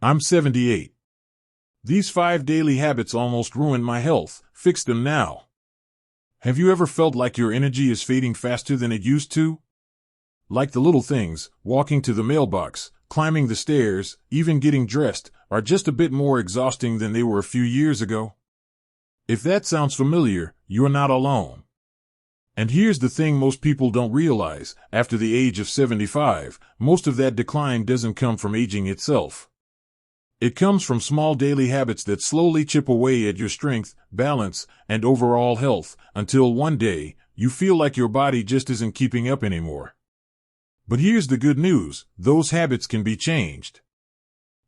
I'm 78. These 5 daily habits almost ruined my health. Fix them now. Have you ever felt like your energy is fading faster than it used to? Like the little things, walking to the mailbox, climbing the stairs, even getting dressed, are just a bit more exhausting than they were a few years ago? If that sounds familiar, you're not alone. And here's the thing most people don't realize: after the age of 75, most of that decline doesn't come from aging itself. It comes from small daily habits that slowly chip away at your strength, balance, and overall health, until one day, you feel like your body just isn't keeping up anymore. But here's the good news: those habits can be changed.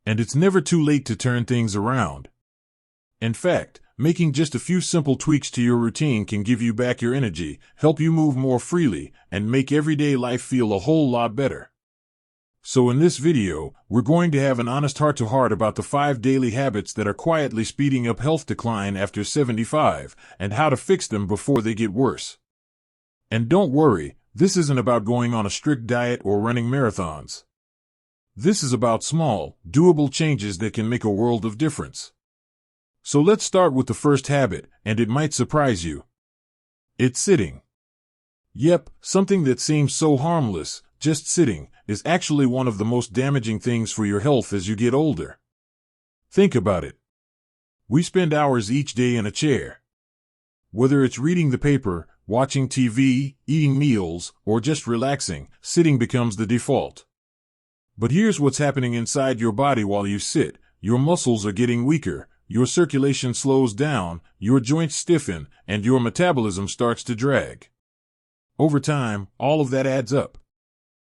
And it's never too late to turn things around. In fact, making just a few simple tweaks to your routine can give you back your energy, help you move more freely, and make everyday life feel a whole lot better. So in this video, we're going to have an honest heart-to-heart about the 5 daily habits that are quietly speeding up health decline after 75, and how to fix them before they get worse. And don't worry, this isn't about going on a strict diet or running marathons. This is about small, doable changes that can make a world of difference. So let's start with the first habit, and it might surprise you. It's sitting. Yep, something that seems so harmless, just sitting, is actually one of the most damaging things for your health as you get older. Think about it. We spend hours each day in a chair. Whether it's reading the paper, watching TV, eating meals, or just relaxing, sitting becomes the default. But here's what's happening inside your body while you sit. Your muscles are getting weaker, your circulation slows down, your joints stiffen, and your metabolism starts to drag. Over time, all of that adds up.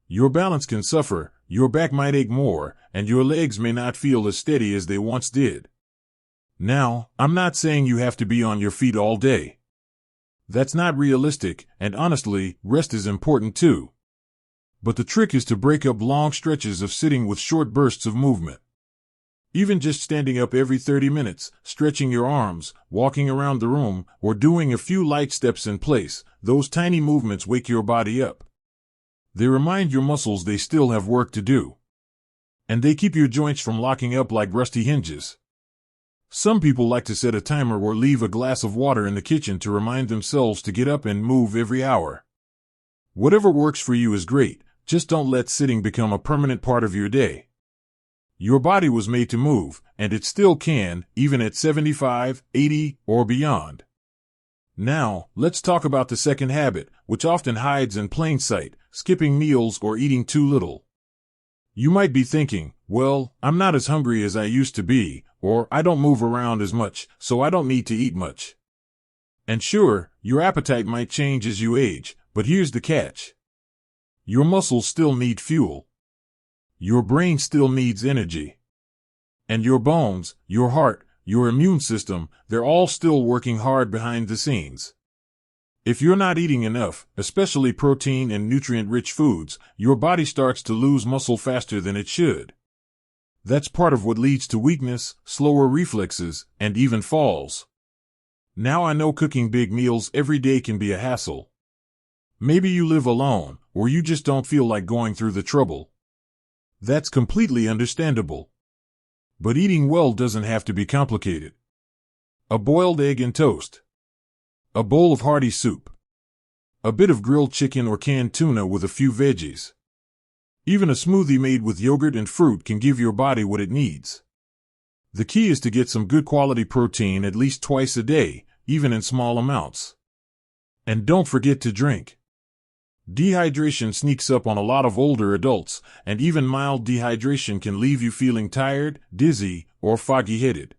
Your balance can suffer, your back might ache more, and your legs may not feel as steady as they once did. Now, I'm not saying you have to be on your feet all day. That's not realistic, and honestly, rest is important too. But the trick is to break up long stretches of sitting with short bursts of movement. Even just standing up every 30 minutes, stretching your arms, walking around the room, or doing a few light steps in place, those tiny movements wake your body up. They remind your muscles they still have work to do. And they keep your joints from locking up like rusty hinges. Some people like to set a timer or leave a glass of water in the kitchen to remind themselves to get up and move every hour. Whatever works for you is great, just don't let sitting become a permanent part of your day. Your body was made to move, and it still can, even at 75, 80, or beyond. Now, let's talk about the second habit, which often hides in plain sight: skipping meals or eating too little. You might be thinking, well, I'm not as hungry as I used to be, or I don't move around as much, so I don't need to eat much. And sure, your appetite might change as you age, but here's the catch. Your muscles still need fuel. Your brain still needs energy. And your bones, your heart, your immune system, they're all still working hard behind the scenes. If you're not eating enough, especially protein and nutrient-rich foods, your body starts to lose muscle faster than it should. That's part of what leads to weakness, slower reflexes, and even falls. Now I know cooking big meals every day can be a hassle. Maybe you live alone, or you just don't feel like going through the trouble. That's completely understandable. But eating well doesn't have to be complicated. A boiled egg and toast. A bowl of hearty soup. A bit of grilled chicken or canned tuna with a few veggies. Even a smoothie made with yogurt and fruit can give your body what it needs. The key is to get some good quality protein at least twice a day, even in small amounts. And don't forget to drink. Dehydration sneaks up on a lot of older adults, and even mild dehydration can leave you feeling tired, dizzy, or foggy-headed.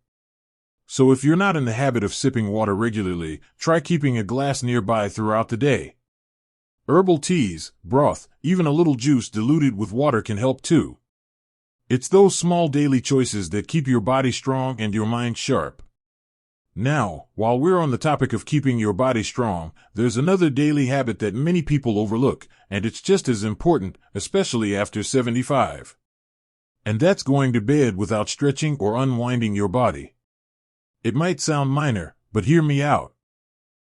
So if you're not in the habit of sipping water regularly, try keeping a glass nearby throughout the day. Herbal teas, broth, even a little juice diluted with water can help too. It's those small daily choices that keep your body strong and your mind sharp. Now, while we're on the topic of keeping your body strong, there's another daily habit that many people overlook, and it's just as important, especially after 75. And that's going to bed without stretching or unwinding your body. It might sound minor, but hear me out.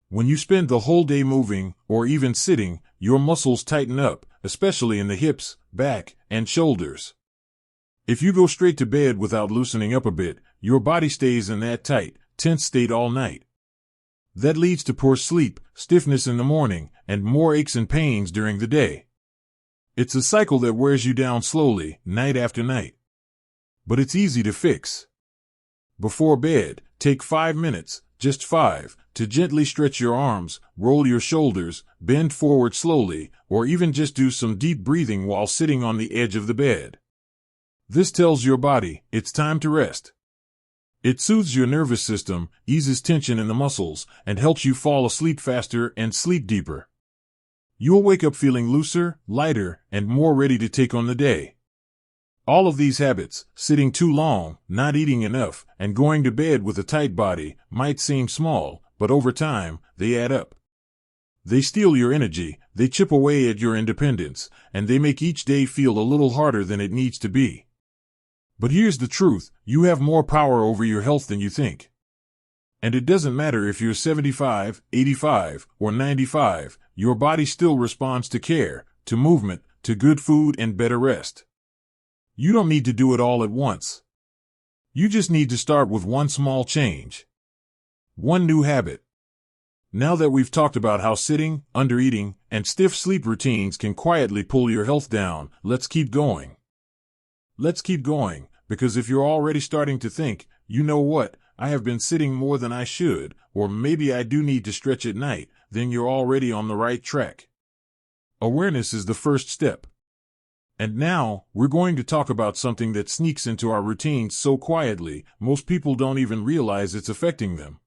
When you spend the whole day moving, or even sitting, your muscles tighten up, especially in the hips, back, and shoulders. If you go straight to bed without loosening up a bit, your body stays in that tight, tense state all night. That leads to poor sleep, stiffness in the morning, and more aches and pains during the day. It's a cycle that wears you down slowly, night after night. But it's easy to fix. Before bed, take 5 minutes, just 5, to gently stretch your arms, roll your shoulders, bend forward slowly, or even just do some deep breathing while sitting on the edge of the bed. This tells your body, it's time to rest. It soothes your nervous system, eases tension in the muscles, and helps you fall asleep faster and sleep deeper. You'll wake up feeling looser, lighter, and more ready to take on the day. All of these habits, sitting too long, not eating enough, and going to bed with a tight body, might seem small, but over time, they add up. They steal your energy, they chip away at your independence, and they make each day feel a little harder than it needs to be. But here's the truth, you have more power over your health than you think. And it doesn't matter if you're 75, 85, or 95, your body still responds to care, to movement, to good food and better rest. You don't need to do it all at once. You just need to start with one small change. One new habit. Now that we've talked about how sitting, undereating, and stiff sleep routines can quietly pull your health down, let's keep going. Let's keep going, because if you're already starting to think, you know what, I have been sitting more than I should, or maybe I do need to stretch at night, then you're already on the right track. Awareness is the first step. And now, we're going to talk about something that sneaks into our routines so quietly, most people don't even realize it's affecting them.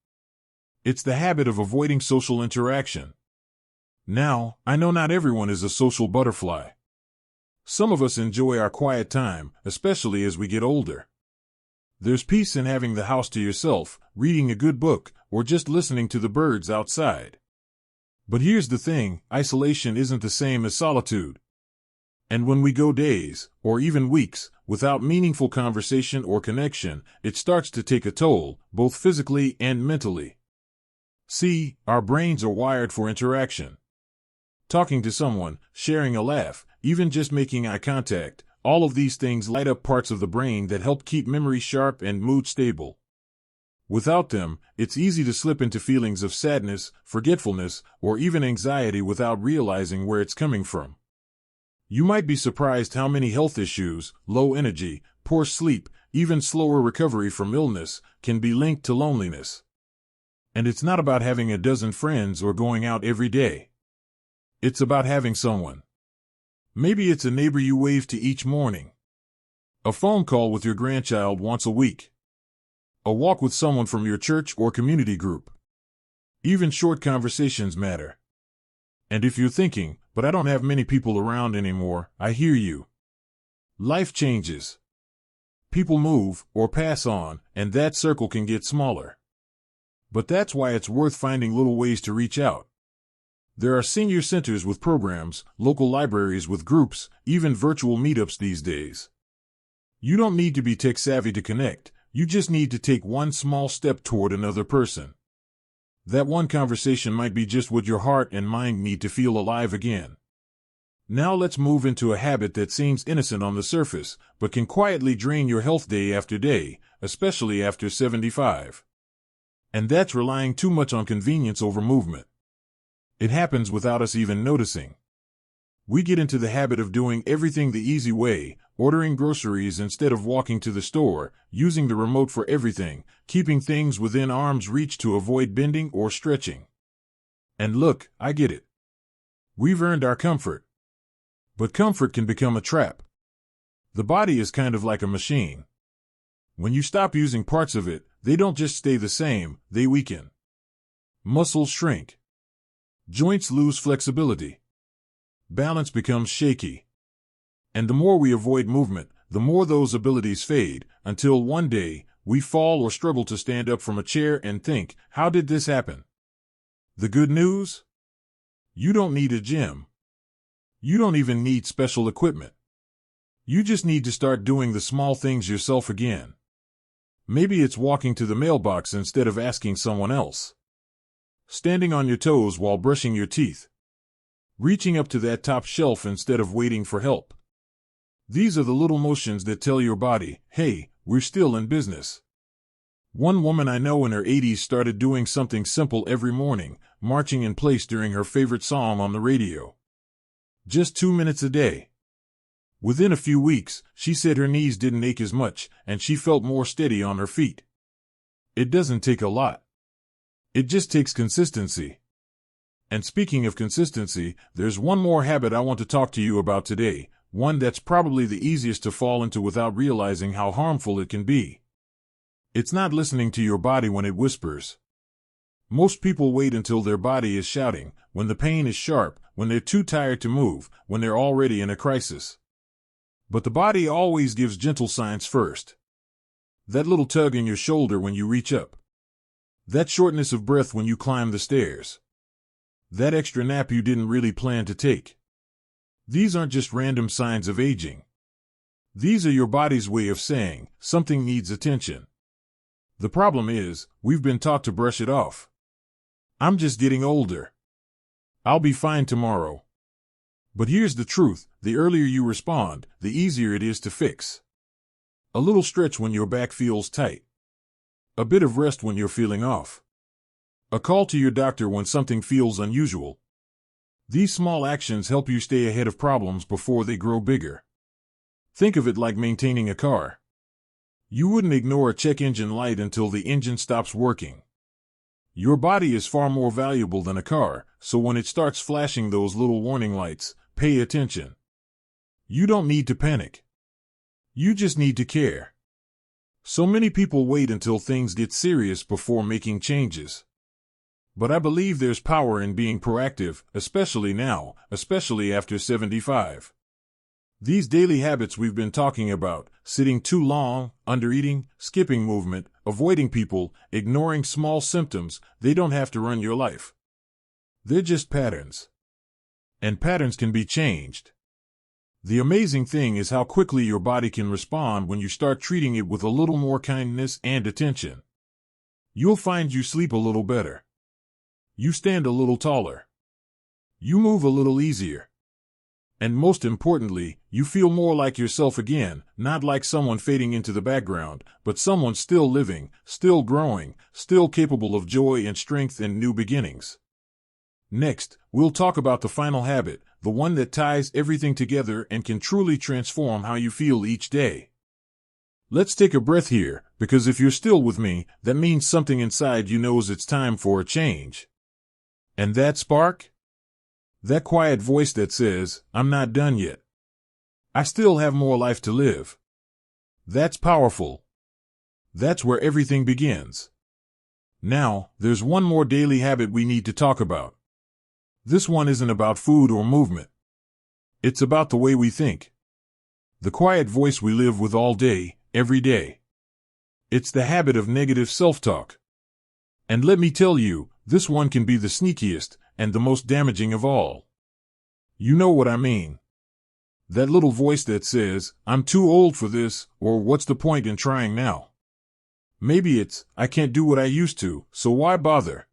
It's the habit of avoiding social interaction. Now, I know not everyone is a social butterfly. Some of us enjoy our quiet time, especially as we get older. There's peace in having the house to yourself, reading a good book, or just listening to the birds outside. But here's the thing, isolation isn't the same as solitude. And when we go days, or even weeks, without meaningful conversation or connection, it starts to take a toll, both physically and mentally. See, our brains are wired for interaction. Talking to someone, sharing a laugh, even just making eye contact, all of these things light up parts of the brain that help keep memory sharp and mood stable. Without them, it's easy to slip into feelings of sadness, forgetfulness, or even anxiety without realizing where it's coming from. You might be surprised how many health issues, low energy, poor sleep, even slower recovery from illness, can be linked to loneliness. And it's not about having a dozen friends or going out every day. It's about having someone. Maybe it's a neighbor you wave to each morning. A phone call with your grandchild once a week. A walk with someone from your church or community group. Even short conversations matter. And if you're thinking, but I don't have many people around anymore, I hear you. Life changes. People move or pass on, and that circle can get smaller. But that's why it's worth finding little ways to reach out. There are senior centers with programs, local libraries with groups, even virtual meetups these days. You don't need to be tech-savvy to connect, you just need to take one small step toward another person. That one conversation might be just what your heart and mind need to feel alive again. Now let's move into a habit that seems innocent on the surface, but can quietly drain your health day after day, especially after 75. And that's relying too much on convenience over movement. It happens without us even noticing. We get into the habit of doing everything the easy way, ordering groceries instead of walking to the store, using the remote for everything, keeping things within arm's reach to avoid bending or stretching. And look, I get it. We've earned our comfort. But comfort can become a trap. The body is kind of like a machine. When you stop using parts of it, they don't just stay the same, they weaken. Muscles shrink. Joints lose flexibility. Balance becomes shaky. And the more we avoid movement, the more those abilities fade, until one day, we fall or struggle to stand up from a chair and think, how did this happen? The good news? You don't need a gym. You don't even need special equipment. You just need to start doing the small things yourself again. Maybe it's walking to the mailbox instead of asking someone else. Standing on your toes while brushing your teeth. Reaching up to that top shelf instead of waiting for help. These are the little motions that tell your body, hey, we're still in business. One woman I know in her 80s started doing something simple every morning, marching in place during her favorite song on the radio. Just 2 minutes a day. Within a few weeks, she said her knees didn't ache as much, and she felt more steady on her feet. It doesn't take a lot. It just takes consistency. And speaking of consistency, there's one more habit I want to talk to you about today, one that's probably the easiest to fall into without realizing how harmful it can be. It's not listening to your body when it whispers. Most people wait until their body is shouting, when the pain is sharp, when they're too tired to move, when they're already in a crisis. But the body always gives gentle signs first. That little tug in your shoulder when you reach up. That shortness of breath when you climb the stairs. That extra nap you didn't really plan to take. These aren't just random signs of aging. These are your body's way of saying, something needs attention. The problem is, we've been taught to brush it off. I'm just getting older. I'll be fine tomorrow. But here's the truth, the earlier you respond, the easier it is to fix. A little stretch when your back feels tight. A bit of rest when you're feeling off. A call to your doctor when something feels unusual. These small actions help you stay ahead of problems before they grow bigger. Think of it like maintaining a car. You wouldn't ignore a check engine light until the engine stops working. Your body is far more valuable than a car, so when it starts flashing those little warning lights, pay attention. You don't need to panic. You just need to care. So many people wait until things get serious before making changes. But I believe there's power in being proactive, especially now, especially after 75. These daily habits we've been talking about, sitting too long, undereating, skipping movement, avoiding people, ignoring small symptoms, they don't have to run your life. They're just patterns. And patterns can be changed. The amazing thing is how quickly your body can respond when you start treating it with a little more kindness and attention. You'll find you sleep a little better. You stand a little taller. You move a little easier. And most importantly, you feel more like yourself again, not like someone fading into the background, but someone still living, still growing, still capable of joy and strength and new beginnings. Next, we'll talk about the final habit, the one that ties everything together and can truly transform how you feel each day. Let's take a breath here, because if you're still with me, that means something inside you knows it's time for a change. And that spark? That quiet voice that says, I'm not done yet. I still have more life to live. That's powerful. That's where everything begins. Now, there's one more daily habit we need to talk about. This one isn't about food or movement. It's about the way we think. The quiet voice we live with all day, every day. It's the habit of negative self-talk. And let me tell you, this one can be the sneakiest and the most damaging of all. You know what I mean. That little voice that says, I'm too old for this, or what's the point in trying now? Maybe it's, I can't do what I used to, so why bother?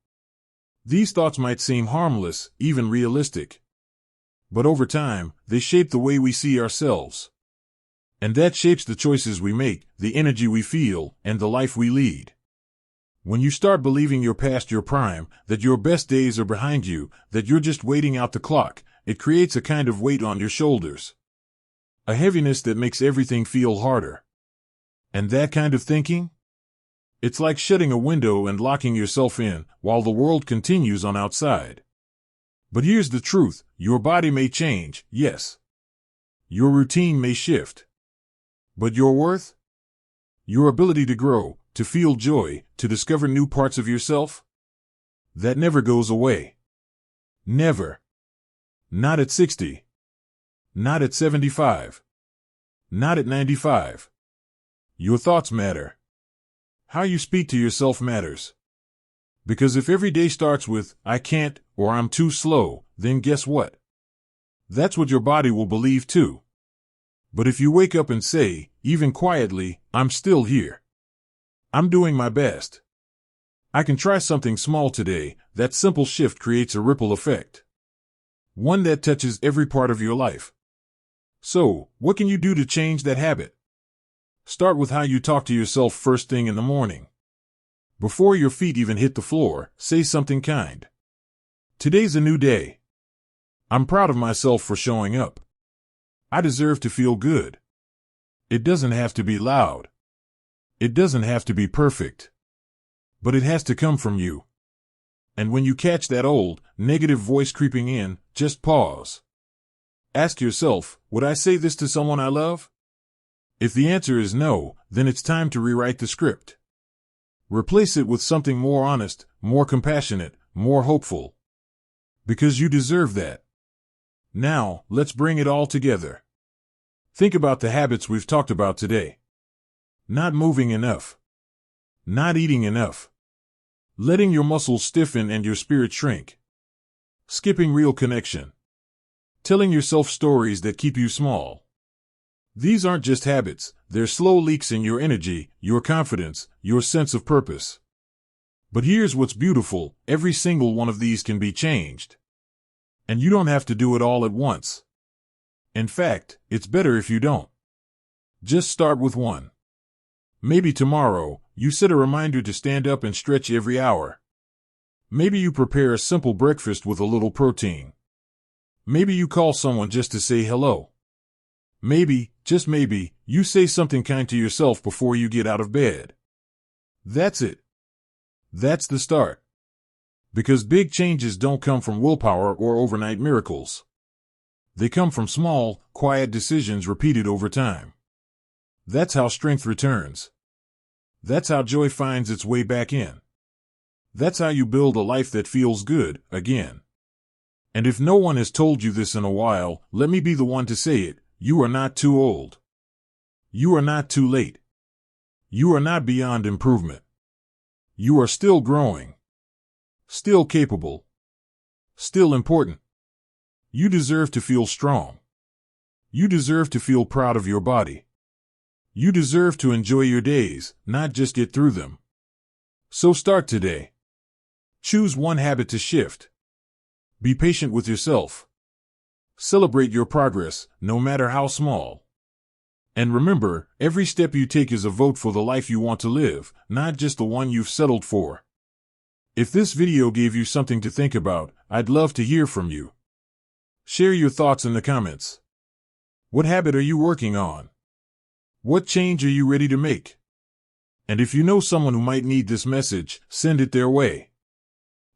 These thoughts might seem harmless, even realistic. But over time, they shape the way we see ourselves. And that shapes the choices we make, the energy we feel, and the life we lead. When you start believing you're past your prime, that your best days are behind you, that you're just waiting out the clock, it creates a kind of weight on your shoulders. A heaviness that makes everything feel harder. And that kind of thinking? It's like shutting a window and locking yourself in, while the world continues on outside. But here's the truth, your body may change, yes. Your routine may shift. But your worth? Your ability to grow, to feel joy, to discover new parts of yourself? That never goes away. Never. Not at 60. Not at 75. Not at 95. Your thoughts matter. How you speak to yourself matters. Because if every day starts with, I can't, or I'm too slow, then guess what? That's what your body will believe too. But if you wake up and say, even quietly, I'm still here. I'm doing my best. I can try something small today, that simple shift creates a ripple effect. One that touches every part of your life. So, what can you do to change that habit? Start with how you talk to yourself first thing in the morning. Before your feet even hit the floor, say something kind. Today's a new day. I'm proud of myself for showing up. I deserve to feel good. It doesn't have to be loud. It doesn't have to be perfect. But it has to come from you. And when you catch that old, negative voice creeping in, just pause. Ask yourself, would I say this to someone I love? If the answer is no, then it's time to rewrite the script. Replace it with something more honest, more compassionate, more hopeful. Because you deserve that. Now, let's bring it all together. Think about the habits we've talked about today. Not moving enough. Not eating enough. Letting your muscles stiffen and your spirit shrink. Skipping real connection. Telling yourself stories that keep you small. These aren't just habits, they're slow leaks in your energy, your confidence, your sense of purpose. But here's what's beautiful, every single one of these can be changed. And you don't have to do it all at once. In fact, it's better if you don't. Just start with one. Maybe tomorrow, you set a reminder to stand up and stretch every hour. Maybe you prepare a simple breakfast with a little protein. Maybe you call someone just to say hello. Maybe, just maybe, you say something kind to yourself before you get out of bed. That's it. That's the start. Because big changes don't come from willpower or overnight miracles. They come from small, quiet decisions repeated over time. That's how strength returns. That's how joy finds its way back in. That's how you build a life that feels good, again. And if no one has told you this in a while, let me be the one to say it. You are not too old. You are not too late. You are not beyond improvement. You are still growing. Still capable. Still important. You deserve to feel strong. You deserve to feel proud of your body. You deserve to enjoy your days, not just get through them. So start today. Choose one habit to shift. Be patient with yourself. Celebrate your progress, no matter how small. And remember, every step you take is a vote for the life you want to live, not just the one you've settled for. If this video gave you something to think about, I'd love to hear from you. Share your thoughts in the comments. What habit are you working on? What change are you ready to make? And if you know someone who might need this message, send it their way.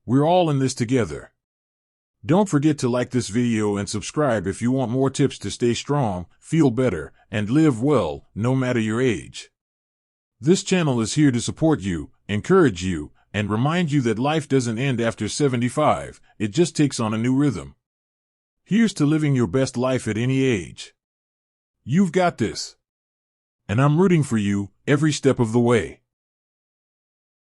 We're all in this together. Don't forget to like this video and subscribe if you want more tips to stay strong, feel better, and live well, no matter your age. This channel is here to support you, encourage you, and remind you that life doesn't end after 75, it just takes on a new rhythm. Here's to living your best life at any age. You've got this. And I'm rooting for you every step of the way.